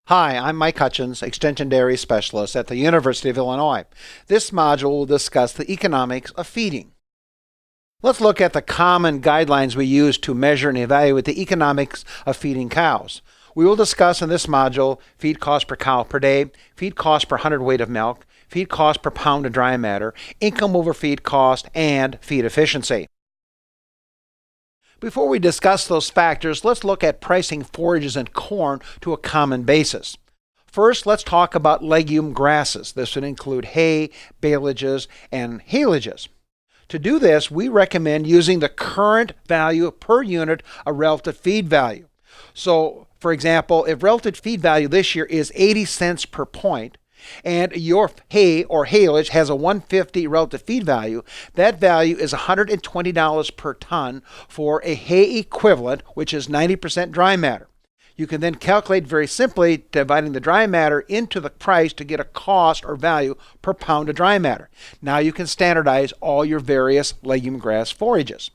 Hi, I'm Mike Hutjens, Extension Dairy Specialist at the University of Illinois. This module will discuss the economics of feeding. Let's look at the common guidelines we use to measure and evaluate the economics of feeding cows. We will discuss in this module feed cost per cow per day, feed cost per hundredweight of milk, feed cost per pound of dry matter, income over feed cost, and feed efficiency. Before we discuss those factors, let's look at pricing forages and corn to a common basis. First, let's talk about legume grasses. This would include hay, baleages, and haylage. To do this, we recommend using the current value per unit of relative feed value. So, for example, if relative feed value this year is 80 cents per point, and your hay or haylage has a 150 relative feed value, that value is $120 per ton for a hay equivalent, which is 90% dry matter. You can then calculate very simply, dividing the dry matter into the price to get a cost or value per pound of dry matter. Now you can standardize all your various legume grass forages.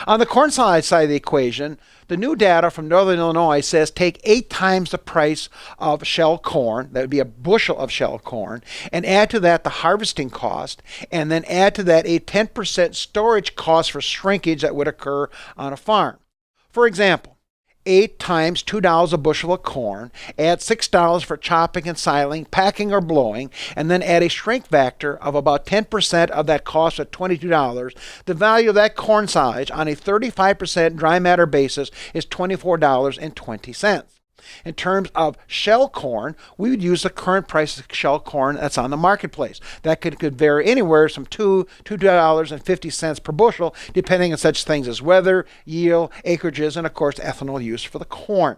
On the corn side of the equation, the new data from Northern Illinois says take 8 times the price of shell corn, that would be a bushel of shell corn, and add to that the harvesting cost, and then add to that a 10% storage cost for shrinkage that would occur on a farm. For example, 8 times $2 a bushel of corn, add $6 for chopping and siling, packing or blowing, and then add a shrink factor of about 10% of that cost of $22. The value of that corn silage on a 35% dry matter basis is $24.20. In terms of shell corn, we would use the current price of shell corn that's on the marketplace. That could vary anywhere from $2.50 per bushel, depending on such things as weather, yield, acreages, and of course ethanol use for the corn.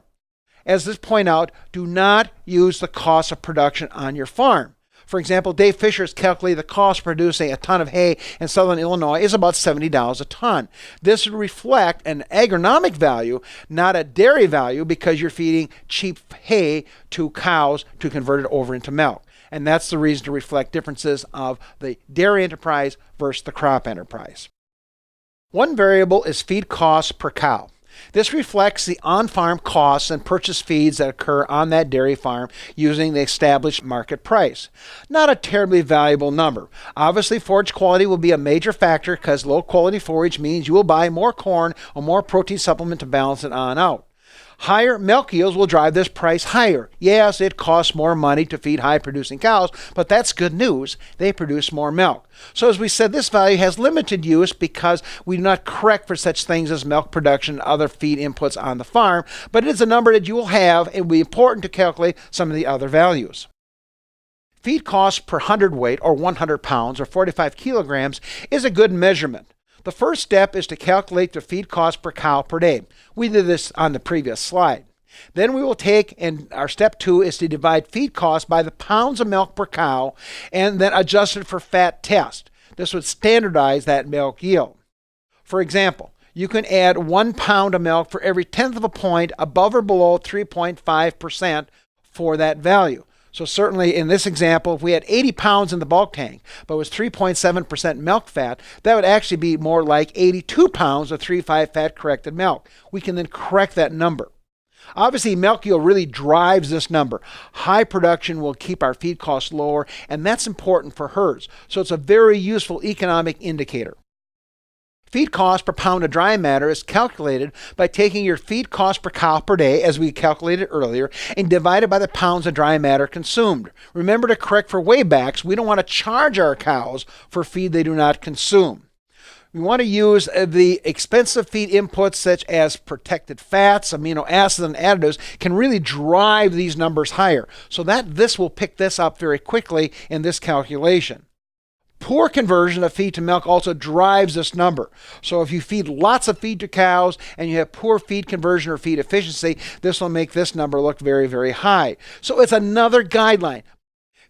As this point out, do not use the cost of production on your farm. For example, Dave Fisher has calculated the cost of producing a ton of hay in southern Illinois is about $70 a ton. This would reflect an agronomic value, not a dairy value, because you're feeding cheap hay to cows to convert it over into milk. And that's the reason to reflect differences of the dairy enterprise versus the crop enterprise. One variable is feed cost per cow. This reflects the on-farm costs and purchase feeds that occur on that dairy farm using the established market price. Not a terribly valuable number. Obviously, forage quality will be a major factor because low-quality forage means you will buy more corn or more protein supplement to balance it on out. Higher milk yields will drive this price higher. Yes, it costs more money to feed high-producing cows, but that's good news. They produce more milk. So as we said, this value has limited use because we do not correct for such things as milk production and other feed inputs on the farm, but it is a number that you will have and will be important to calculate some of the other values. Feed cost per hundredweight, or 100 pounds, or 45 kilograms, is a good measurement. The first step is to calculate the feed cost per cow per day. We did this on the previous slide. Then we will take, and our step 2 is to divide feed cost by the pounds of milk per cow and then adjust it for fat test. This would standardize that milk yield. For example, you can add 1 pound of milk for every tenth of a point above or below 3.5% for that value. So certainly in this example, if we had 80 pounds in the bulk tank, but it was 3.7% milk fat, that would actually be more like 82 pounds of 3.5 fat corrected milk. We can then correct that number. Obviously, milk yield really drives this number. High production will keep our feed costs lower, and that's important for herds. So it's a very useful economic indicator. Feed cost per pound of dry matter is calculated by taking your feed cost per cow per day, as we calculated earlier, and divided by the pounds of dry matter consumed. Remember to correct for weigh-backs. We don't want to charge our cows for feed they do not consume. We want to use the expensive feed inputs such as protected fats, amino acids, and additives can really drive these numbers higher. So this will pick this up very quickly in this calculation. Poor conversion of feed to milk also drives this number. So if you feed lots of feed to cows and you have poor feed conversion or feed efficiency, this will make this number look very, very high. So it's another guideline.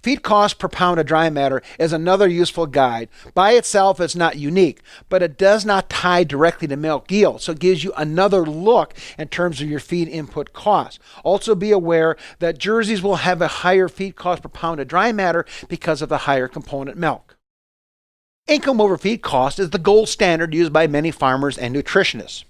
Feed cost per pound of dry matter is another useful guide. By itself, it's not unique, but it does not tie directly to milk yield, so it gives you another look in terms of your feed input cost. Also be aware that jerseys will have a higher feed cost per pound of dry matter because of the higher component milk. Income over feed cost is the gold standard used by many farmers and nutritionists.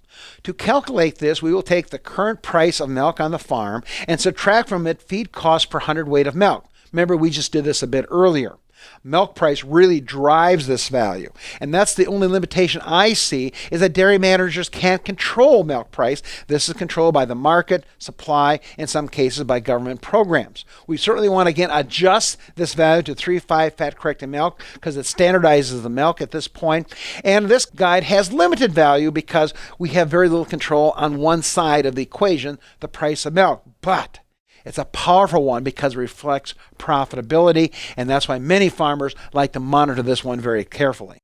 To calculate this, we will take the current price of milk on the farm and subtract from it feed cost per hundredweight of milk. Remember, we just did this a bit earlier. Milk price really drives this value, and that's the only limitation I see, is that dairy managers can't control milk price. This is controlled by the market, supply, in some cases by government programs. We certainly want to again adjust this value to 3.5 fat corrected milk because it standardizes the milk at this point. And this guide has limited value because we have very little control on one side of the equation, the price of milk. But it's a powerful one because it reflects profitability, and that's why many farmers like to monitor this one very carefully.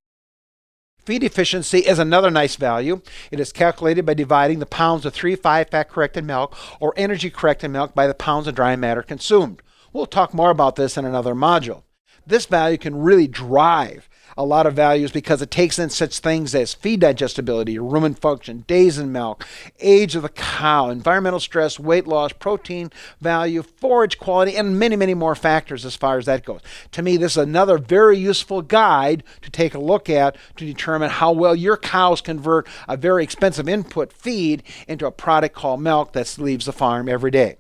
Feed efficiency is another nice value. It is calculated by dividing the pounds of 3.5 fat corrected milk or energy corrected milk by the pounds of dry matter consumed. We'll talk more about this in another module. This value can really drive a lot of values because it takes in such things as feed digestibility, rumen function, days in milk, age of the cow, environmental stress, weight loss, protein value, forage quality, and many, many more factors as far as that goes. To me, this is another very useful guide to take a look at to determine how well your cows convert a very expensive input feed into a product called milk that leaves the farm every day.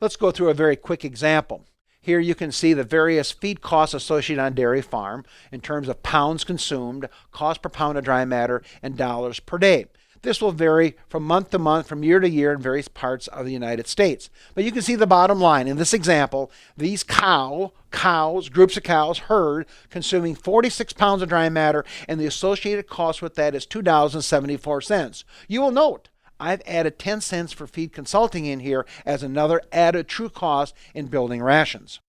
Let's go through a very quick example. Here you can see the various feed costs associated on a dairy farm in terms of pounds consumed, cost per pound of dry matter, and dollars per day. This will vary from month to month, from year to year in various parts of the United States. But you can see the bottom line. In this example, these groups of cows, herd, consuming 46 pounds of dry matter, and the associated cost with that is $2.74. You will note I've added 10 cents for feed consulting in here as another added true cost in building rations.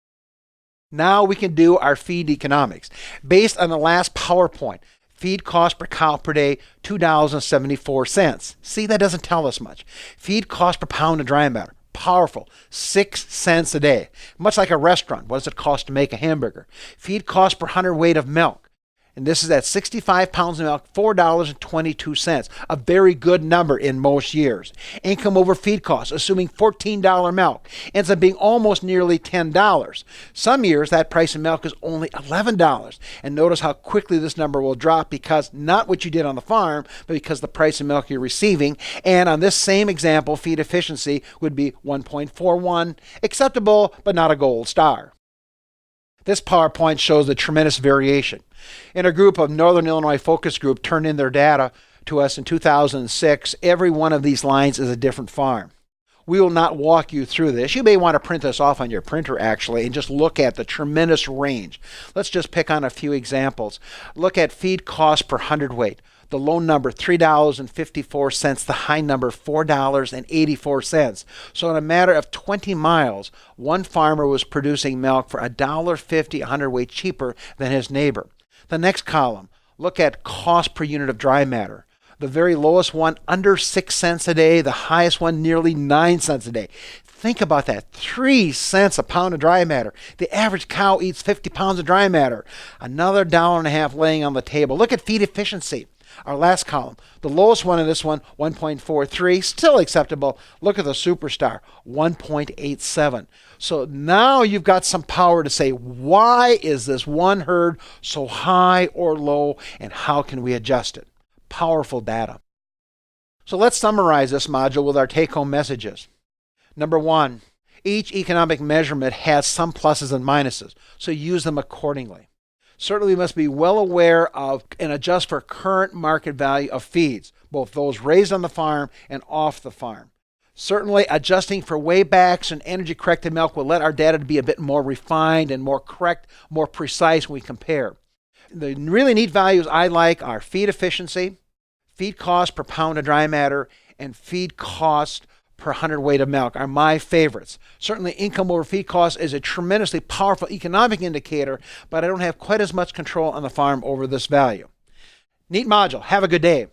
Now we can do our feed economics. Based on the last PowerPoint, feed cost per cow per day, $2.74. See, that doesn't tell us much. Feed cost per pound of dry matter, powerful, 6 cents a day. Much like a restaurant, what does it cost to make a hamburger? Feed cost per hundredweight of milk. And this is at 65 pounds of milk, $4.22, a very good number in most years. Income over feed costs, assuming $14 milk, ends up being almost nearly $10. Some years that price of milk is only $11. And notice how quickly this number will drop because not what you did on the farm, but because the price of milk you're receiving. And on this same example, feed efficiency would be 1.41, acceptable, but not a gold star. This PowerPoint shows the tremendous variation. In a group of Northern Illinois focus group turned in their data to us in 2006, every one of these lines is a different farm. We will not walk you through this. You may want to print this off on your printer actually and just look at the tremendous range. Let's just pick on a few examples. Look at feed cost per hundredweight. The low number, $3.54, the high number, $4.84. So in a matter of 20 miles, one farmer was producing milk for $1.50 a hundredweight cheaper than his neighbor. The next column, look at cost per unit of dry matter. The very lowest one, under 6 cents a day. The highest one, nearly 9 cents a day. Think about that, 3 cents a pound of dry matter. The average cow eats 50 pounds of dry matter. Another $1.50 laying on the table. Look at feed efficiency. Our last column, the lowest one in this one, 1.43, still acceptable. Look at the superstar, 1.87. So now you've got some power to say, why is this one herd so high or low, and how can we adjust it? Powerful data. So let's summarize this module with our take-home messages. Number one, each economic measurement has some pluses and minuses, so use them accordingly. Certainly we must be well aware of and adjust for current market value of feeds, both those raised on the farm and off the farm. Certainly adjusting for weigh-backs and energy-corrected milk will let our data be a bit more refined and more correct, more precise when we compare. The really neat values I like are feed efficiency, feed cost per pound of dry matter, and feed cost per hundredweight of milk are my favorites. Certainly income over feed cost is a tremendously powerful economic indicator, but I don't have quite as much control on the farm over this value. Neat module. Have a good day.